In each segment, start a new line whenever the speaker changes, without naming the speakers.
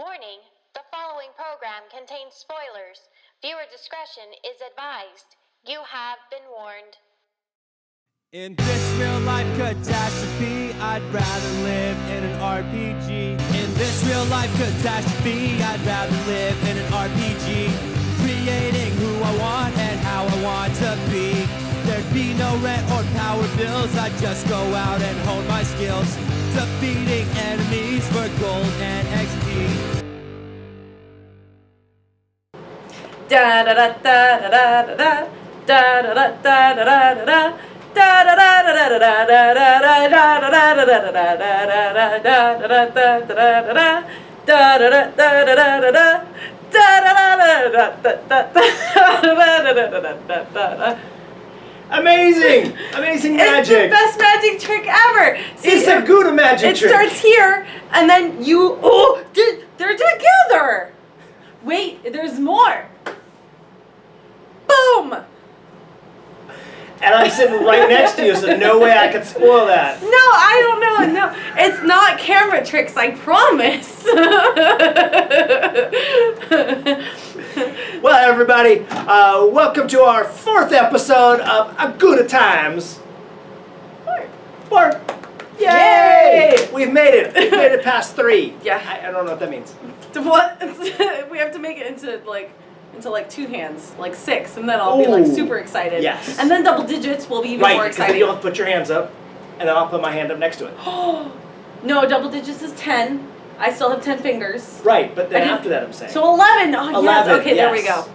Warning, the following program contains spoilers. Viewer discretion is advised. You have been warned.
In this real-life catastrophe, I'd rather live in an RPG. In this real-life catastrophe, I'd rather live in an RPG. Creating who I want and how I want to be. There'd be no rent or power bills, I'd just go out and hone my skills. Defeating enemies for gold and XP.
Da da da da da da da da da da da da da.
Amazing! Amazing magic!
It's the best magic trick ever!
It's a Gouda magic trick!
It starts here, and then you... Oh! They're together! Wait, there's more! Boom!
And I'm sitting right next to you, so no way I could spoil that.
No, I don't know. No, it's not camera tricks, I promise.
Well, everybody, welcome to our 4th episode of Gouda Times. Four. Yay! We've made it. We've made it past 3.
Yeah.
I don't know what that means.
What? We have to make it into like 2 hands, like 6, and then I'll be like super excited.
Yes.
And then double digits will be even more
Right, because then
exciting.
you'll have to put your hands up, and then I'll put my hand up next to it.
No, double digits is 10. I still have 10 fingers.
Right, but then after that I'm saying.
So 11. Oh,
11,
yes. Okay, there we
yes.
go.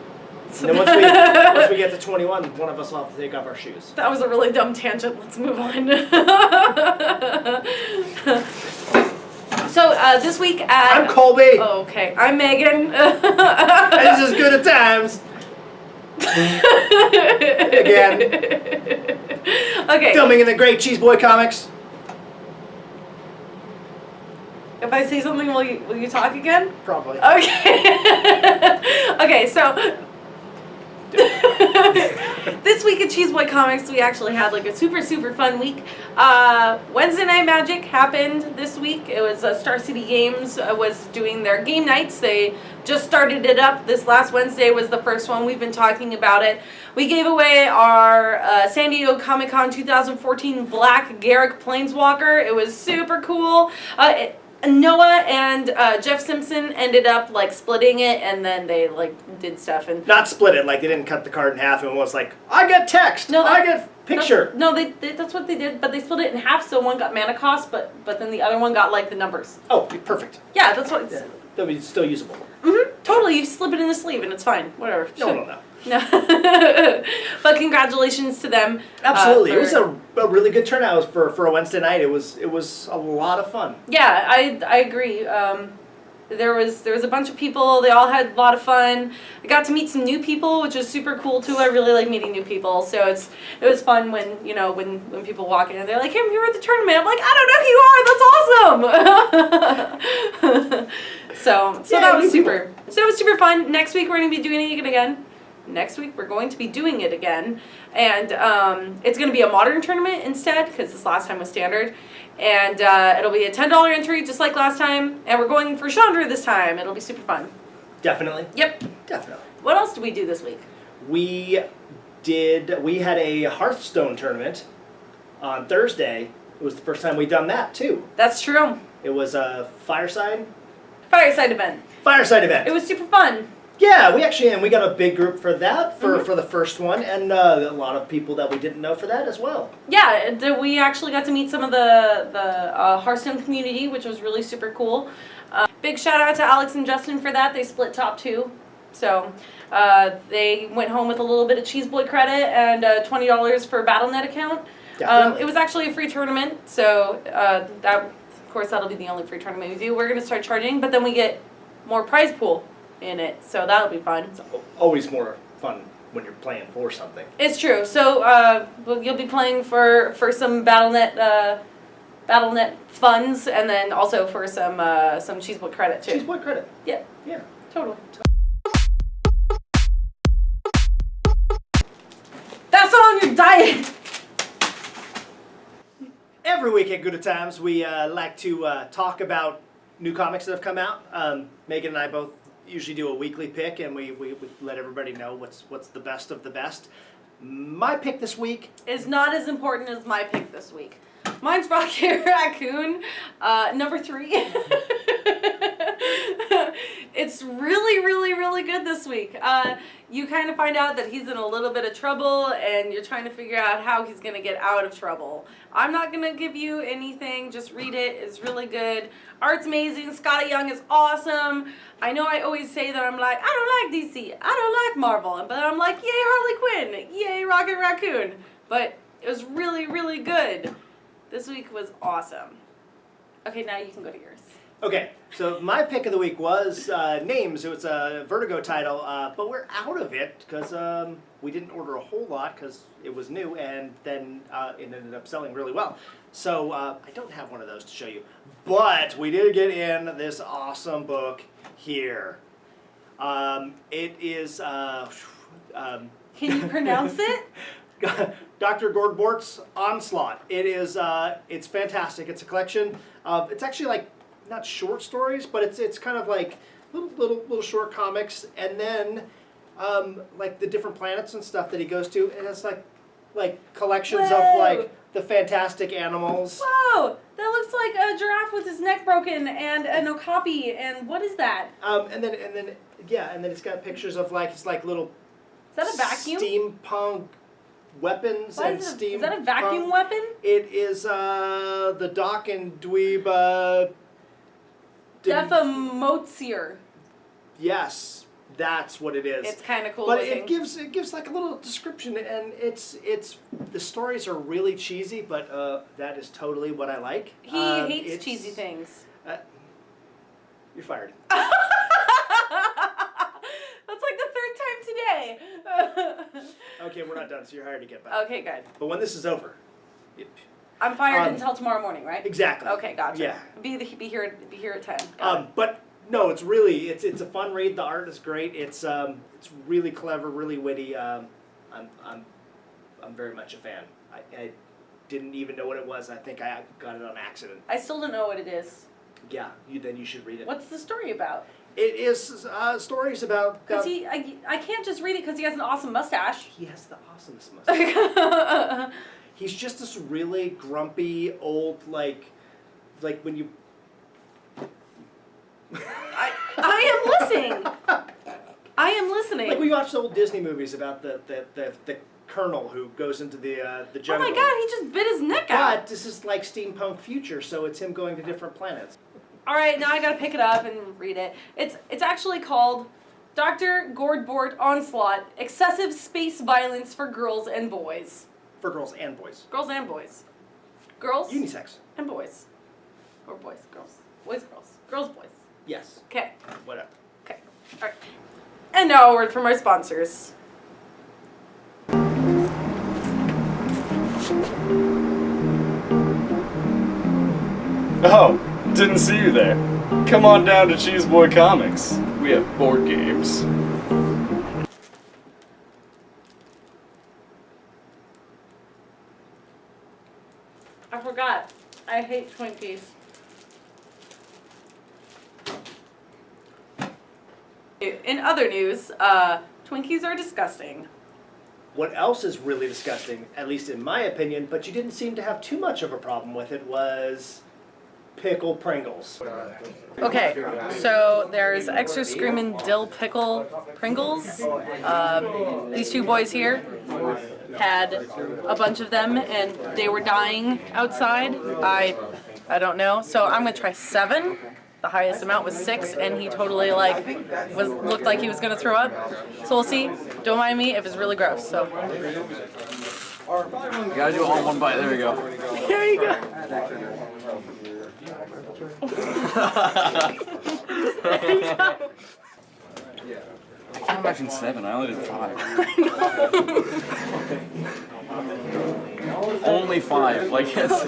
And then once we get to 21, one of us will have to take off our shoes.
That was a really dumb tangent. Let's move on. So this week at...
I'm Colby.
Oh, okay. I'm Megan.
And this is Gouda Times. Again.
Okay.
Filming in the Great Cheese Boy Comics.
If I say something, will you talk again?
Probably.
Okay. Okay, so this week at Cheese Boy Comics, we actually had like a super fun week. Wednesday Night Magic happened this week. It was Star City Games was doing their game nights. They just started it up. This last Wednesday was the first one. We've been talking about it. We gave away our San Diego Comic-Con 2014 Black Garrick Planeswalker. It was super cool. Noah and Jeff Simpson ended up like splitting it, and then they like did stuff and
Not split it, like they didn't cut the card in half and was like, I get text,
No,
I get picture.
No, they that's what they did, but they split it in half. So one got mana cost, but then the other one got like the numbers.
Oh, perfect.
Yeah, that's what. It's,
Yeah. That'll be still usable.
Totally, you slip it in the sleeve and it's fine. Whatever.
No.
No. But congratulations to them.
Absolutely. It was a really good turnout for a Wednesday night. It was a lot of fun.
Yeah, I agree. There was a bunch of people. They all had a lot of fun. I got to meet some new people, which is super cool too. I really like meeting new people. So it was fun when when people walk in and they're like, "Hey, you were at the tournament." I'm like, "I don't know who you are. That's awesome." So
Yeah,
that was
new people.
super. So it was super fun. Next week we're going to be doing it again. Next week we're going to be doing it again, and it's going to be a modern tournament instead because this last time was standard. And it'll be a $10 entry, just like last time. And we're going for Chandra this time. It'll be super fun.
Definitely.
Yep.
Definitely.
What else did we do this week?
We had a Hearthstone tournament on Thursday. It was the first time we'd done that, too.
That's true.
It was a fireside
Fireside event. It was super fun.
Yeah, we got a big group for that, for the first one, and a lot of people that we didn't know for that as well.
Yeah, we actually got to meet some of the Hearthstone community, which was really super cool. Big shout out to Alex and Justin for that. They split top 2. So they went home with a little bit of Cheese Boy credit and $20 for a Battle.net account.
Definitely.
It was actually a free tournament, so that, of course, that'll be the only free tournament we do. We're going to start charging, but then we get more prize pool in it, so that'll be fun.
It's always more fun when you're playing for something.
It's true. So you'll be playing for some Battle.net funds, and then also for some Cheese Boy credit too.
Cheese Boy credit.
Yeah.
Yeah.
Totally. That's not on your diet.
Every week at Gouda Times, we like to talk about new comics that have come out. Megan and I both usually do a weekly pick, and we let everybody know what's the best of the best. My pick this week
is not as important as my pick this week. Mine's Rocky Raccoon, number 3. It's really good this week. You kind of find out that he's in a little bit of trouble, and you're trying to figure out how he's going to get out of trouble. I'm not going to give you anything. Just read it. It's really good. Art's amazing. Scotty Young is awesome. I know I always say that I'm like, I don't like DC. I don't like Marvel. But I'm like, yay Harley Quinn. Yay Rocket Raccoon. But it was really good. This week was awesome. Okay, now you can go to yours.
Okay, so my pick of the week was Names. It was a Vertigo title, but we're out of it because we didn't order a whole lot because it was new, and then it ended up selling really well. So I don't have one of those to show you, but we did get in this awesome book here. It is...
Can you pronounce it?
Dr. Gordbort's Onslaught. It is, it's fantastic. It's a collection of, it's actually like, not short stories, but it's kind of like little short comics, and then like the different planets and stuff that he goes to, and it's like collections
Whoa.
of like the fantastic animals.
Whoa, that looks like a giraffe with his neck broken and an okapi, and what is that?
And then it's got pictures of like, it's like little...
Is that a vacuum?
Steampunk weapons and steam.
Is that a vacuum weapon?
It is the Doc and Dweeb.
Defamotier.
Yes, that's what it is.
It's kind of cool.
But
looking.
it gives like a little description, and it's the stories are really cheesy, but that is totally what I like.
He hates cheesy things.
You're fired.
That's like the 3rd time today.
Okay, we're not done, so you're hired to get back.
Okay, good.
But when this is over,
I'm fired until tomorrow morning, right?
Exactly.
Okay, gotcha.
Yeah.
Be here at 10.
But no, it's really it's a fun read. The art is great. It's really clever, really witty. I'm very much a fan. I didn't even know what it was. I think I got it on accident.
I still don't know what it is.
Yeah, then you should read it.
What's the story about?
It is stories about.
Because I can't just read it because he has an awesome mustache.
He has the awesomest mustache. He's just this really grumpy old like when you.
I am listening. I am listening.
Like we watch the old Disney movies about the colonel who goes into the jungle.
Oh my God! He just bit his neck out.
But this is like steampunk future, so it's him going to different planets.
All right, now I gotta pick it up and read it. It's actually called Dr. Gordbort Onslaught: Excessive Space Violence for Girls and Boys.
For girls and boys.
Girls and boys. Girls.
Unisex.
And boys. Or boys, girls. Boys, girls. Girls, boys.
Yes.
Okay.
Whatever.
Okay. All right. And now a word from our sponsors.
Oh, didn't see you there. Come on down to Cheese Boy Comics. We have board games.
I forgot. I hate Twinkies. In other news, Twinkies are disgusting.
What else is really disgusting, at least in my opinion, but you didn't seem to have too much of a problem with it, was pickle Pringles.
Okay, so there's extra screamin' dill pickle Pringles. These two boys here had a bunch of them and they were dying outside. I don't know. So I'm gonna try 7. The highest amount was 6, and he totally looked like he was gonna throw up. So we'll see. Don't mind me if it's really gross. So.
You gotta do it all in one bite. There we go.
There you go.
I can't imagine 7. I only did 5. Only 5. Like it's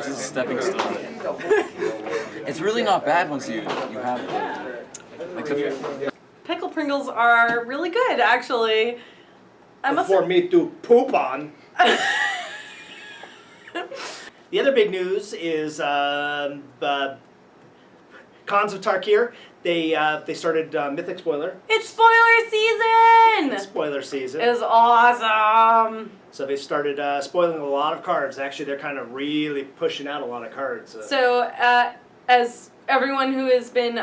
just a stepping stone. It's really not bad once you have it. Like
Pickle Pringles are really good, actually.
For me to poop on. The other big news is Khans of Tarkir. They started Mythic Spoiler.
It's spoiler season!
Spoiler season.
It was awesome.
So they started spoiling a lot of cards. Actually, they're kind of really pushing out a lot of cards.
So, as everyone who has been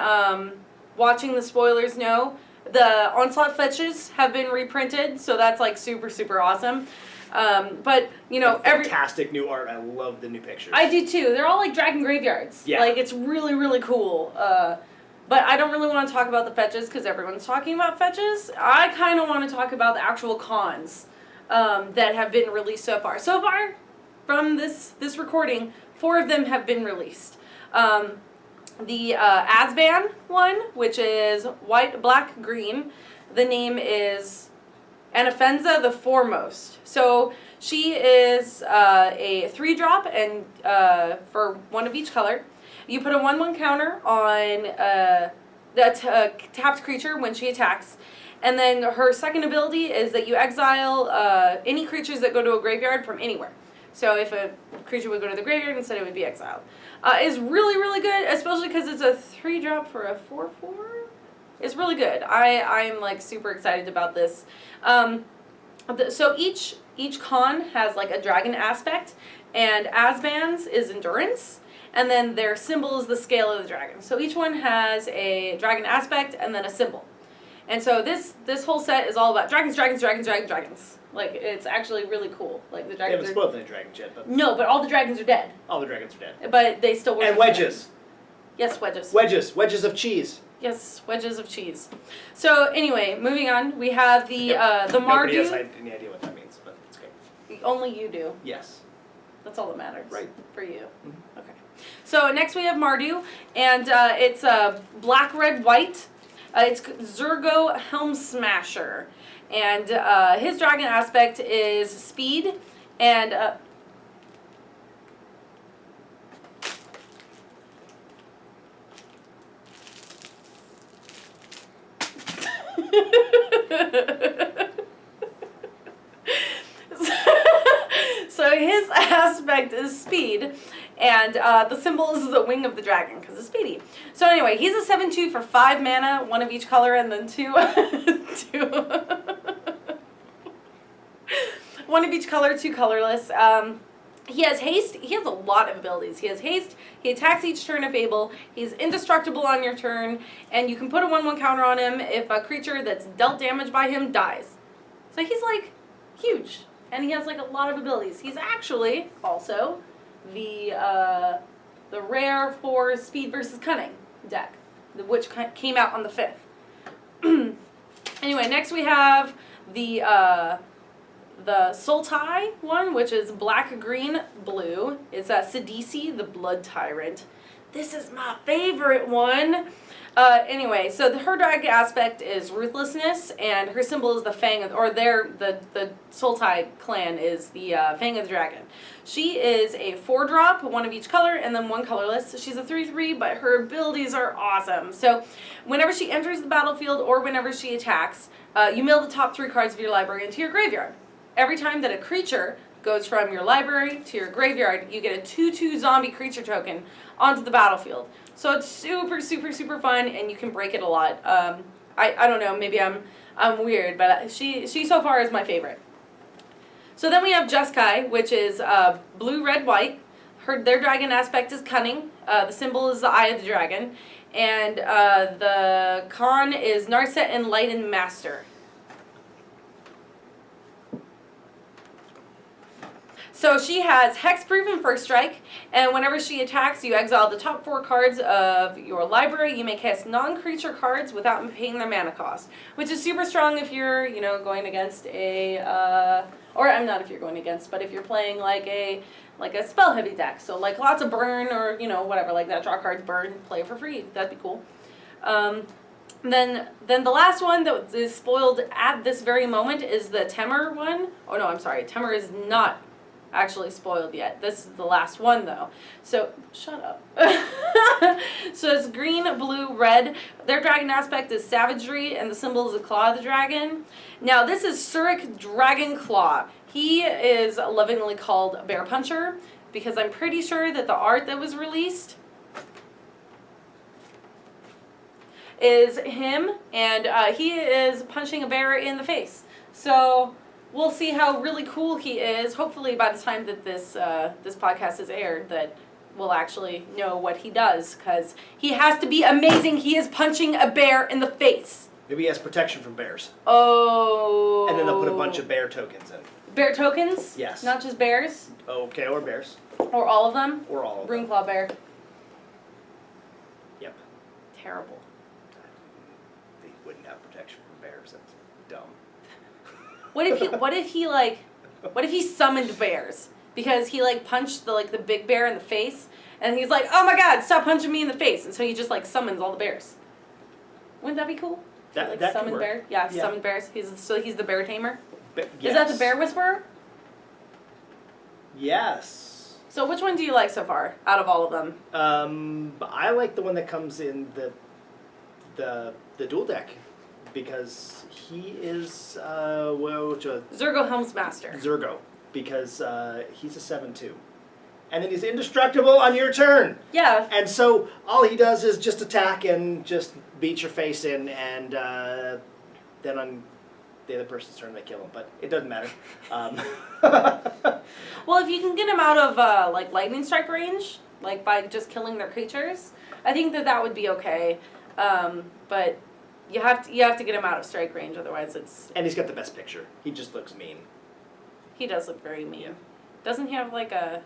watching the spoilers know, the Onslaught fetches have been reprinted, so that's like super, super awesome. But, you know,
fantastic new art. I love the new pictures.
I do too. They're all like dragon graveyards.
Yeah.
Like, it's really, really cool. But I don't really want to talk about the fetches because everyone's talking about fetches. I kind of want to talk about the actual cons that have been released so far. So far, from this recording, 4 of them have been released. The Asban one, which is white, black, green. The name is Anafenza the Foremost. So she is a 3-drop and for 1 of each color. You put a 1/1 counter on the tapped creature when she attacks. And then her second ability is that you exile any creatures that go to a graveyard from anywhere. So if a creature would go to the graveyard, instead it would be exiled. It's really, really good, especially because it's a 3-drop for a 4/4. It's really good. I'm like super excited about this. So each con has like a dragon aspect, and Asban's is endurance, and then their symbol is the scale of the dragon. So each one has a dragon aspect and then a symbol. And so this whole set is all about dragons, dragons, dragons, dragons, dragons. Like, it's actually really cool. Like, the
They
dragons
haven't spoiled any dragons yet, but
No, but all the dragons are dead.
all the dragons are dead.
But they still work.
And wedges.
Yes, wedges.
Wedges of cheese.
Yes, wedges of cheese. So anyway, moving on, we have the
Nobody has
Mardu.
any idea what that means, but it's okay.
Only you do.
Yes.
That's all that matters.
Right.
For you.
Mhm.
Okay. So next we have Mardu, and it's black, red, white. It's Zurgo Helm Smasher, and his dragon aspect is speed, and so his aspect is speed, and the symbol is the wing of the dragon because it's speedy. So anyway, he's a 7/2 for 5 mana, 1 of each color, and then 2 1 of each color, 2 colorless. He has haste. He has a lot of abilities. He has haste. He attacks each turn if able. He's indestructible on your turn, and you can put a 1/1 counter on him if a creature that's dealt damage by him dies. So he's like huge, and he has like a lot of abilities. He's actually also the rare for speed versus cunning deck, which came out on the 5th. Anyway, next we have the Sultai one, which is black, green, blue. It's Sidisi, the Blood Tyrant. This is my favorite one. Anyway, so her dragon aspect is ruthlessness, and her symbol is the Fang of, or the Sultai clan is the Fang of the Dragon. She is a 4-drop, 1 of each color, and then 1 colorless. She's a 3/3, but her abilities are awesome. So whenever she enters the battlefield or whenever she attacks, you mill the top 3 cards of your library into your graveyard. Every time that a creature goes from your library to your graveyard, you get a 2/2 zombie creature token onto the battlefield. So it's super, super, super fun, and you can break it a lot. I don't know, maybe I'm weird, but she so far is my favorite. So then we have Jeskai, which is blue, red, white. Their dragon aspect is cunning. The symbol is the eye of the dragon, and the con is Narset Enlightened Master. So she has Hexproof and First Strike, and whenever she attacks, you exile the top 4 cards of your library. You may cast non-creature cards without paying their mana cost, which is super strong if you're, going against a, or I'm not if you're going against, but if you're playing like a spell-heavy deck, so like lots of burn or, whatever, like that, draw cards, burn, play for free. That'd be cool. Then the last one that is spoiled at this very moment is the Temur one. Oh no, I'm sorry, Temur is not actually spoiled yet. This is the last one though. So shut up. So it's green, blue, red. Their dragon aspect is savagery, and the symbol is the claw of the dragon. Now this is Surik Dragon Claw. He is lovingly called Bear Puncher. because I'm pretty sure that the art that was released is him, and he is punching a bear in the face. So we'll see how really cool he is. Hopefully by the time that this podcast is aired, that we'll actually know what he does, because he has to be amazing. He is punching a bear in the face.
Maybe he has protection from bears.
Oh.
And then they'll put a bunch of bear tokens in.
Bear tokens?
Yes.
Not just bears?
Okay, or bears.
Or all of them?
Or all of them.
Runeclaw bear.
Yep.
Terrible.
They wouldn't have protection from bears. That's dumb.
What if he summoned bears? Because he like punched the big bear in the face, and he's like, "Oh my God, stop punching me in the face!" And so he just like summons all the bears. Wouldn't that be cool?
That
Like
could
summon
work.
bear? Yeah,
Yeah.
summon bears. He's the bear tamer.
Yes.
Is that the bear whisperer?
Yes.
So which one do you like so far out of all of them?
I like the one that comes in the dual deck, because he is
Zurgo Helmsmaster.
Zurgo, because he's a 7/2, and then he's indestructible on your turn.
Yeah.
And so all he does is just attack and just beat your face in, and then on the other person's turn they kill him. But it doesn't matter.
Well, if you can get him out of like lightning strike range, like by just killing their creatures, I think that would be okay. But you have to get him out of strike range, otherwise it's.
And he's got the best picture. He just looks mean.
He does look very mean.
Yeah.
Doesn't he have like a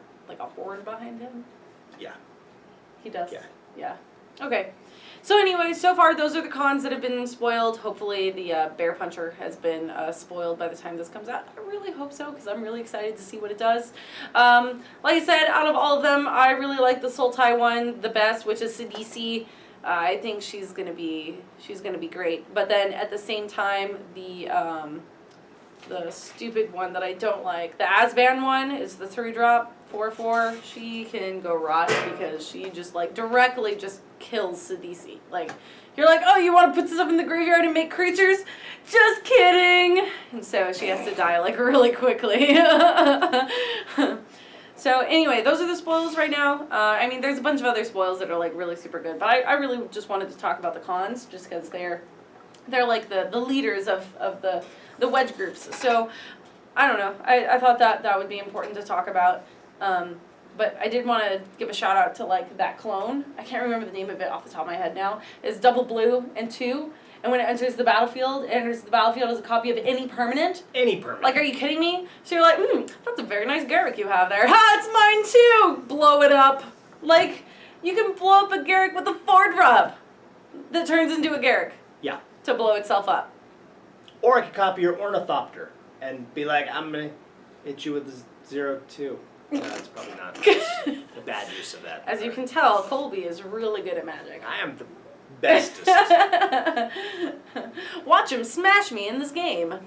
horde behind him?
Yeah.
He does.
Yeah.
Yeah. Okay. So anyway, so far those are the cons that have been spoiled. Hopefully the Bear Puncher has been spoiled by the time this comes out. I really hope so, because I'm really excited to see what it does. Like I said, out of all of them, I really like the Sultai one the best, which is Sidisi. I think she's gonna be great. But then at the same time, the stupid one that I don't like, the Asvan one, is the 3-drop 4/4. She can go rot, because she just like directly just kills Sidisi. Like, you're like, oh, you want to put stuff in the graveyard and make creatures? Just kidding. And so she has to die like really quickly. So anyway, those are the spoils right now. I mean, there's a bunch of other spoils that are like really super good, but I really just wanted to talk about the cons, just because they're like the leaders of the wedge groups. So I don't know. I thought that would be important to talk about. But I did want to give a shout out to like that clone. I can't remember the name of it off the top of my head now. It's double blue and 2. And when it enters the battlefield, as a copy of any permanent.
Any permanent.
Like, are you kidding me? So you're like, that's a very nice Garrick you have there. Ha, it's mine too! Blow it up. Like, you can blow up a Garrick with a 4-drop that turns into a Garrick.
Yeah.
To blow itself up.
Or I could copy your Ornithopter and be like, I'm going to hit you with a 0/2. No, that's probably not a bad use of that.
As you can tell, Colby is really good at magic.
I am the bestest.
Watch him smash me in this game.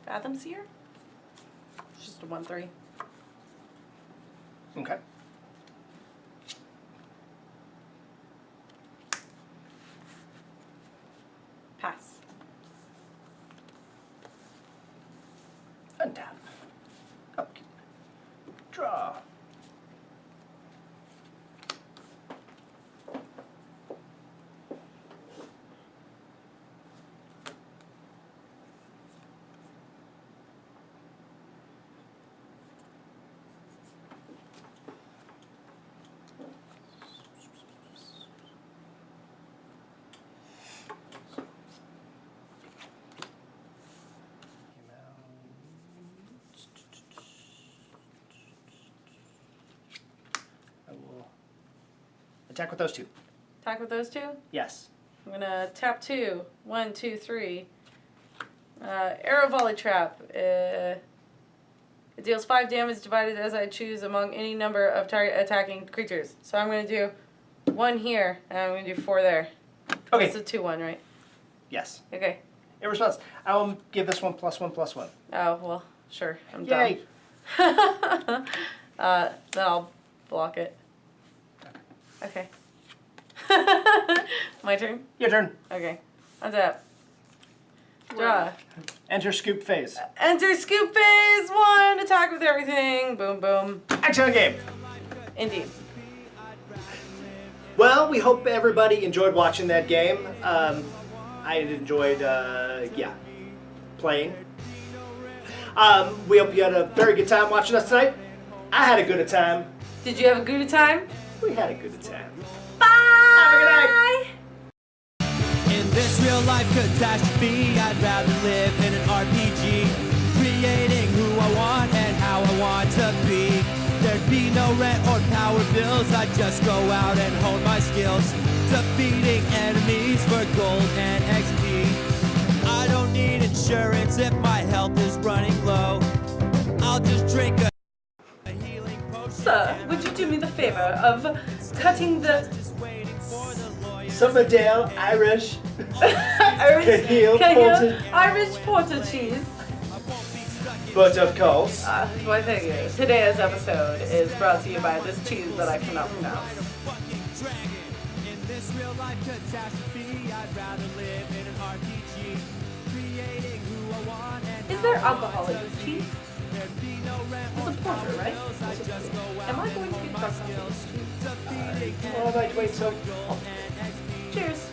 Fathom Seer? It's just a 1/3.
Okay.
Pass.
Untap. Upkeep. Draw. I will attack with those 2.
Attack with those 2?
Yes.
I'm gonna tap 2. 1, 2, 3. Arrow volley trap. It deals 5 damage divided as I choose among any number of target attacking creatures. So I'm gonna do 1 here, and I'm gonna do 4 there.
Okay.
It's a 2/1, right?
Yes.
Okay.
In response, I will give this one +1/+1.
Oh, well. Sure, I'm
Yay.
done. Then I'll block it. Okay. My turn?
Your turn.
Okay. Untap. Draw.
Enter scoop phase.
Enter scoop phase 1. Attack with everything. Boom, boom.
Action game.
Indeed.
Well, we hope everybody enjoyed watching that game. I enjoyed, playing. We hope you had a very good time watching us tonight. I had a good time.
Did you have a Gouda time?
We had a good time.
Bye!
Have a good night.
In this real life catastrophe, I'd rather live in an RPG, creating who I want and how I want to be. There'd be no rent or power bills, I'd just go out and hone my skills, defeating enemies for gold and XP. I don't need insurance if my health is running low. I'll just drink a healing potion.
Sir, would you do me the favor of cutting the
Somerdale Irish.
Cahill
Porter.
Irish Porter cheese?
But of course.
Why thank you. Today's episode is brought to you by this cheese that I cannot pronounce.
In this real life catastrophe, I'd rather live in an RPG, creating who I want and
Is there alcohol in this cheese?
there'd be no rent
It's
or
a porter,
power
right?
bills, I'd just go out
Am I going to
and
get
hone my
crushed on
skills,
this cheese?
defeating
All right, wait, so.
gold and XP.
Cheers.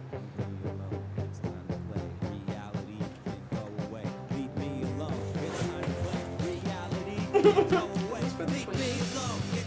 It's time to play. Reality can go away. Leave me alone. It's time to play. Reality can go away. Leave me alone.